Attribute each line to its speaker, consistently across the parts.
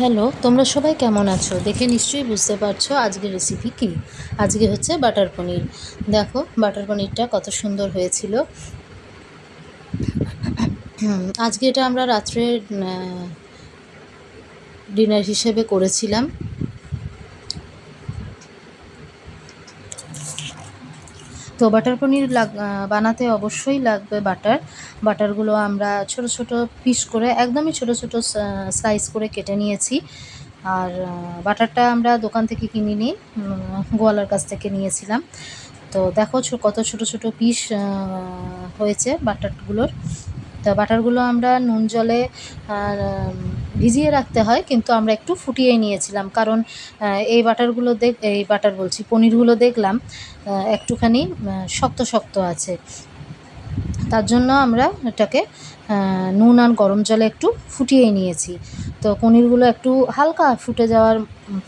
Speaker 1: Hello, তোমরা সবাই কেমন আছো? দেখে নিশ্চয়ই বুঝতে পারছো আজকের রেসিপি কী। আজকে হচ্ছে বাটার পনির। দেখো বাটার পনিরটা কত সুন্দর হয়েছিল। আজকে এটা আমরা রাত্রে ডিনার হিসেবে করেছিলাম। তো বাটার পনির বানাতে অবশ্যই লাগবে বাটারগুলো আমরা ছোট ছোট পিস করে একদমই ছোট ছোট স্লাইস করে কেটে নিয়েছি। আর বাটারটা আমরা দোকান থেকে কিনিনি, গোয়ালার কাছ থেকে নিয়েছিলাম। তো দেখো কত ছোট ছোট পিস হয়েছে বাটারগুলোর। তো বাটারগুলো আমরা নুন জলে ভিজিয়ে রাখতে হয়, কিন্তু আমরা একটু ফুটিয়ে নিয়েছিলাম, কারণ এই বাটার বলছি পনিরগুলো দেখলাম একটুখানি শক্ত শক্ত আছে। তার জন্য আমরা এটাকে নুন আর গরম জলে একটু ফুটিয়ে নিয়েছি। তো পনিরগুলো একটু হালকা ফুটে যাওয়ার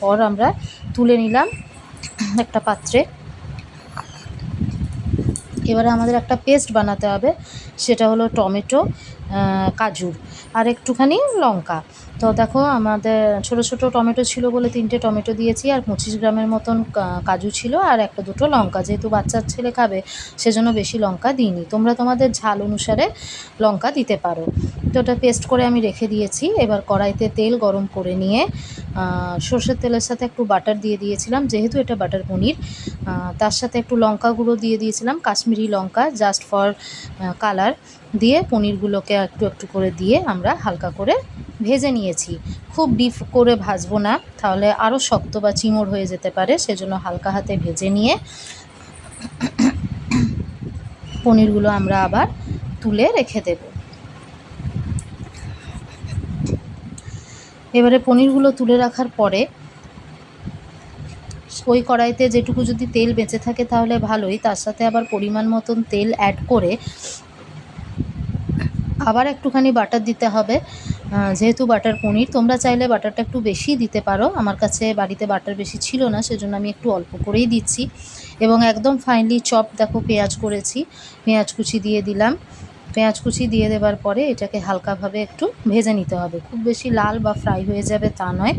Speaker 1: পর আমরা তুলে নিলাম একটা পাত্রে। এবারে আমাদের একটা পেস্ট বানাতে হবে, সেটা হলো টমেটো, কাজুর আর একটুখানি লঙ্কা। তো দেখো আমাদের ছোট ছোট টমেটো ছিল বলে 3টে টমেটো দিয়েছি, আর 25 গ্রামের মতন কাজু ছিল, আর একটা দুটো লঙ্কা, যেহেতু বাচ্চার ছেলে খাবে সেজন্য বেশি লঙ্কা দিইনি। তোমরা তোমাদের ঝাল অনুসারে লঙ্কা দিতে পারো। তো ওটা পেস্ট করে আমি রেখে দিয়েছি। এবার কড়াইতে তেল গরম করে নিয়ে সর্ষের তেলের সাথে একটু বাটার দিয়ে দিয়েছিলাম, যেহেতু এটা বাটার পনির। তার সাথে একটু লঙ্কা গুঁড়ো দিয়ে দিয়েছিলাম, কাশ্মীরি লঙ্কা, জাস্ট ফর কালার। দিয়ে পনিরগুলোকে একটু একটু করে দিয়ে আমরা হালকা করে ভেজে নিয়েছি। খুব ডিপ করে ভাজবো না, তাহলে আরও শক্ত বা চিমড় হয়ে যেতে পারে, সেজন্য হালকা হাতে ভেজে নিয়ে পনিরগুলো আমরা আবার তুলে রেখে দেব। এবারে পনিরগুলো তুলে রাখার পরে ওই কড়াইতে যেটুকু যদি তেল বেঁচে থাকে তাহলে ভালোই, তার সাথে আবার পরিমাণ মতন তেল অ্যাড করে আবার একটুখানি বাটার দিতে হবে। যেহেতু বাটার পনির, তোমরা চাইলে বাটারটা একটু বেশি দিতে পারো। আমার কাছে বাড়িতে বাটার বেশি ছিল না, সেজন্য আমি একটু অল্প করেই দিচ্ছি। এবং একদম ফাইনলি চপ দেখো পেঁয়াজ করেছি, পেঁয়াজ কুচি দিয়ে দিলাম। পেঁয়াজ কুচি দিয়ে দেওয়ার পরে এটাকে হালকাভাবে একটু ভেজে নিতে হবে। খুব বেশি লাল বা ফ্রাই হয়ে যাবে তা নয়,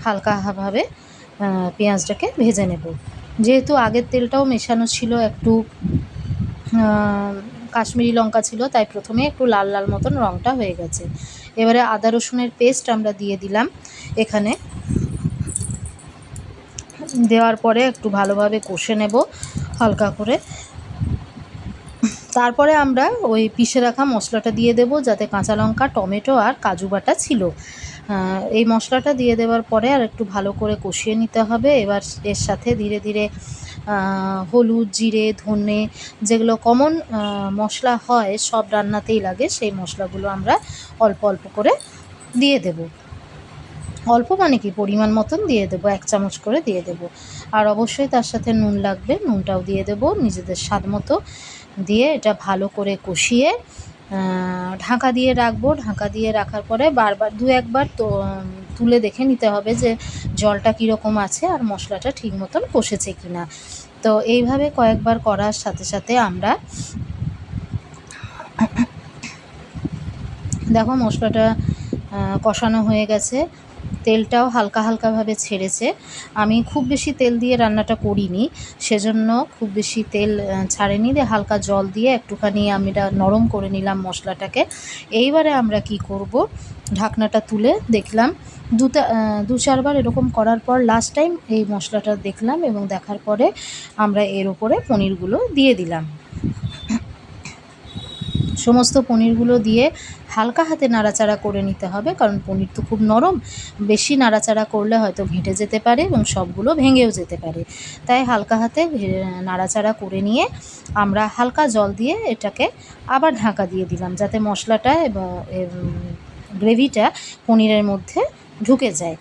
Speaker 1: হালকাভাবে পেঁয়াজটাকে ভেজে নেব। যেহেতু আগের তেলটাও মেশানো ছিল, একটু কাশ্মীরি লঙ্কা ছিল, তাই প্রথমে একটু লাল লাল মতন রঙটা হয়ে গেছে। এবারে আদা রসুনের পেস্ট আমরা দিয়ে দিলাম এখানে। দেওয়ার পরে একটু ভালোভাবে কষে নেব হালকা করে। তারপরে আমরা ওই পিষে রাখা মশলাটা দিয়ে দেব, যাতে কাঁচা লঙ্কা, টমেটো আর কাজু বাটা ছিল। এই মশলাটা দিয়ে দেওয়ার পরে আর একটু ভালো করে কষিয়ে নিতে হবে। এবার এর সাথে ধীরে ধীরে হলুদ, জিরে, ধনে, যেগুলো কমন মশলা হয় সব রান্নাতেই লাগে, সেই মশলাগুলো আমরা অল্প অল্প করে দিয়ে দেব। অল্প মানে কি, পরিমাণ মতন দিয়ে দেবো, 1 চামচ করে দিয়ে দেব। আর অবশ্যই তার সাথে নুন লাগবে, নুনটাও দিয়ে দেব নিজেদের স্বাদ মতো। দিয়ে এটা ভালো করে কষিয়ে ঢাকা দিয়ে রাখবো। ঢাকা দিয়ে রাখার পরে বারবার 2-1 বার তো তুলে দেখে নিতে হবে যে জলটা কীরকম আছে আর মশলাটা ঠিক মতন কষেছে কি না। তো এইভাবে কয়েকবার করার সাথে সাথে আমরা দেখো মশলাটা কষানো হয়ে গেছে, তেলটাও হালকা হালকাভাবে ছেড়েছে। আমি খুব বেশি তেল দিয়ে রান্নাটা করিনি, সেজন্য খুব বেশি তেল ছাড়েনি। দিয়ে হালকা জল দিয়ে একটুখানি আমরা নরম করে নিলাম মশলাটাকে। এইবারে আমরা কি করব, ঢাকনাটা তুলে দেখলাম 2-4 বার এরকম করার পর লাস্ট টাইম এই মশলাটা দেখলাম, এবং দেখার পরে আমরা এর ওপরে পনিরগুলো দিয়ে দিলাম। সমস্ত পনিরগুলো দিয়ে হালকা হাতে নাড়াচাড়া করে নিতে হবে, কারণ পনির তো খুব নরম, বেশি নাড়াচাড়া করলে হয়তো ঘেঁটে যেতে পারে এবং সবগুলো ভেঙেও যেতে পারে। তাই হালকা হাতে নাড়াচাড়া করে নিয়ে আমরা হালকা জল দিয়ে এটাকে আবার ঢাকা দিয়ে দিলাম, যাতে মশলাটা এবং গ্রেভিটা পনিরের মধ্যে ঢুকে যায়।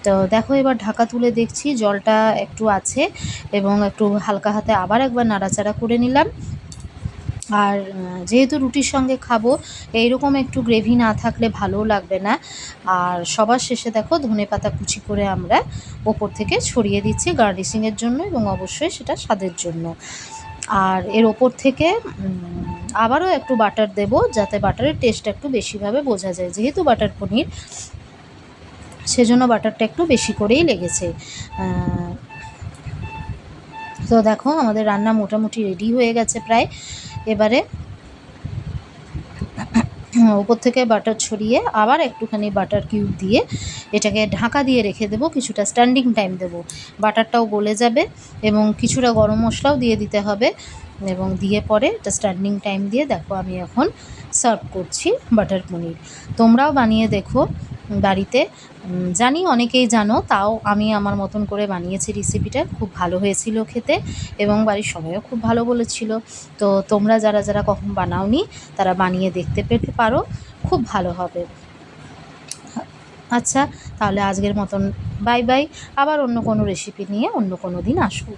Speaker 1: তো দেখো এবার ঢাকা তুলে দেখছি জলটা একটু আছে, এবং একটু হালকা হাতে আবার একবার নাড়াচাড়া করে নিলাম। আর যেহেতু রুটির সঙ্গে খাবো, এইরকম একটু গ্রেভি না থাকলে ভালোও লাগবে না। আর সবার শেষে দেখো ধনেপাতা কুচি করে আমরা ওপর থেকে ছড়িয়ে দিচ্ছি গার্নিশিংয়ের জন্য, এবং অবশ্যই সেটা স্বাদের জন্য। আর এর ওপর থেকে আবারও একটু বাটার দেব, যাতে বাটারের টেস্টটা একটু বেশিভাবে বোঝা যায়। যেহেতু বাটার পনির, সেজন্য বাটারটা একটু বেশি করেই লেগেছে। তো দেখো আমাদের রান্না মোটামুটি রেডি হয়ে গেছে প্রায়। এবারে উপর থেকে বাটার ছড়িয়ে আবার একটুখানি বাটার কিউব দিয়ে এটাকে ঢাকা দিয়ে রেখে দেবো, কিছুটা স্ট্যান্ডিং টাইম দেবো। বাটারটাও গলে যাবে এবং কিছুটা গরম মশলাও দিয়ে দিতে হবে এবং দিয়ে পরে এটা স্ট্যান্ডিং টাইম দিয়ে দেখো আমি এখন সার্ভ করছি বাটার পনির। তোমরাও বানিয়ে দেখো বাড়িতে। জানি অনেকেই জানো, তাও আমি আমার মতন করে বানিয়েছি রেসিপিটা, খুব ভালো হয়েছিল খেতে এবং বাড়ির সবাইও খুব ভালো বলেছিল। তো তোমরা যারা যারা কখন বানাওনি তারা বানিয়ে দেখতে পেতে পারো, খুব ভালো হবে। আচ্ছা, তাহলে আজকের মতন বাই বাই। আবার অন্য কোনো রেসিপি নিয়ে অন্য কোনো দিন আসবো।